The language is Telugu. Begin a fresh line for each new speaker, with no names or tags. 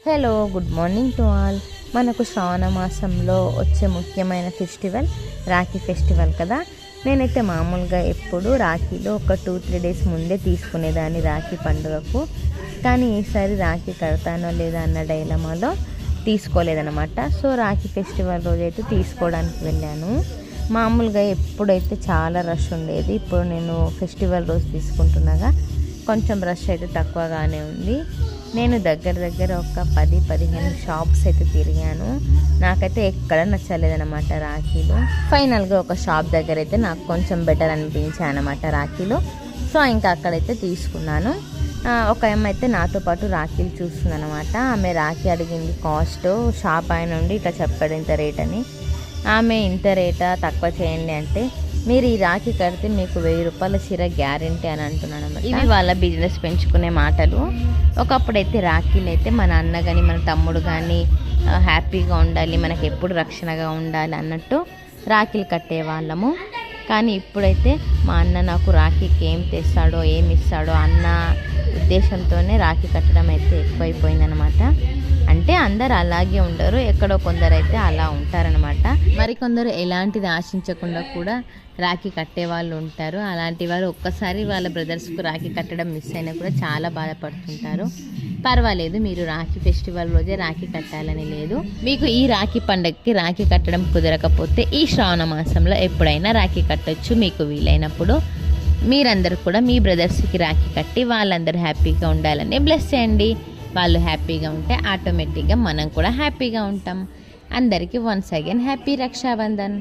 Hello, good morning to all. మనకు శ్రావణ మాసంలో వచ్చే ముఖ్యమైన ఫెస్టివల్ రాఖీ ఫెస్టివల్ కదా. నేనైతే మామూలుగా ఎప్పుడు రాఖీలో ఒక 2-3 డేస్ ముందే తీసుకునేదాన్ని రాఖీ పండుగకు. కానీ ఈసారి రాఖీ కడతానో లేదా అన్న డైలమాలో తీసుకోలేదన్నమాట. సో రాఖీ ఫెస్టివల్ రోజైతే తీసుకోవడానికి వెళ్ళాను. మామూలుగా ఎప్పుడైతే చాలా రష్ ఉండేది, ఇప్పుడు నేను ఫెస్టివల్ రోజు తీసుకుంటున్నాగా కొంచెం రష్ అయితే తక్కువగానే ఉంది. నేను దగ్గర ఒక 10-15 షాప్స్ అయితే తిరిగాను. నాకైతే ఎక్కడ నచ్చలేదన్నమాట రాఖీలు. ఫైనల్గా ఒక షాప్ దగ్గర అయితే నాకు కొంచెం బెటర్ అనిపించాయి అన్నమాట రాఖీలు. సో ఇంకా అక్కడైతే తీసుకున్నాను. ఒక అమ్మాయి అయితే నాతో పాటు రాఖీలు చూస్తుందన్నమాట. ఆమె రాఖీ అడిగింది కాస్ట్. షాప్ ఆయన నుండి ఇట్లా చెప్పాడు ఇంత రేట్ అని. ఆమె ఇంత రేటా, తక్కువ చేయండి అంటే, మీరు ఈ రాఖీ కడితే మీకు 1000 రూపాయల చీర గ్యారెంటీ అని అంటున్నాను అన్నమాట. ఇవి వాళ్ళ బిజినెస్ పెంచుకునే మాటలు. ఒకప్పుడైతే రాఖీలు అయితే మన అన్న కానీ మన తమ్ముడు కానీ హ్యాపీగా ఉండాలి, మనకి ఎప్పుడు రక్షణగా ఉండాలి అన్నట్టు రాఖీలు కట్టేవాళ్ళము. కానీ ఇప్పుడైతే మా అన్న నాకు రాఖీకి ఏం తెస్తాడో ఏమి ఇస్తాడో అన్న ఉద్దేశంతోనే రాఖీ కట్టడం అయితే ఎక్కువైపోయిందనమాట. అంటే అందరు అలాగే ఉండరు, ఎక్కడో కొందరు అయితే అలా ఉంటారనమాట. మరికొందరు ఎలాంటిది ఆశించకుండా కూడా రాఖీ కట్టే వాళ్ళు ఉంటారు. అలాంటి వారు ఒక్కసారి వాళ్ళ బ్రదర్స్కు రాఖీ కట్టడం మిస్ అయినా కూడా చాలా బాధపడుతుంటారు. పర్వాలేదు, మీరు రాఖీ ఫెస్టివల్ రోజే రాఖీ కట్టాలని లేదు. మీకు ఈ రాఖీ పండగకి రాఖీ కట్టడం కుదరకపోతే ఈ శ్రావణ మాసంలో ఎప్పుడైనా రాఖీ కట్టొచ్చు. మీకు వీలైనప్పుడు మీరందరూ కూడా మీ బ్రదర్స్కి రాఖీ కట్టి వాళ్ళందరూ హ్యాపీగా ఉండాలని బ్లెస్ చేయండి. వాళ్ళు హ్యాపీగా ఉంటే ఆటోమేటిక్గా మనం కూడా హ్యాపీగా ఉంటాం. అందరికీ వన్స్ అగైన్ హ్యాపీ రక్షాబంధన్.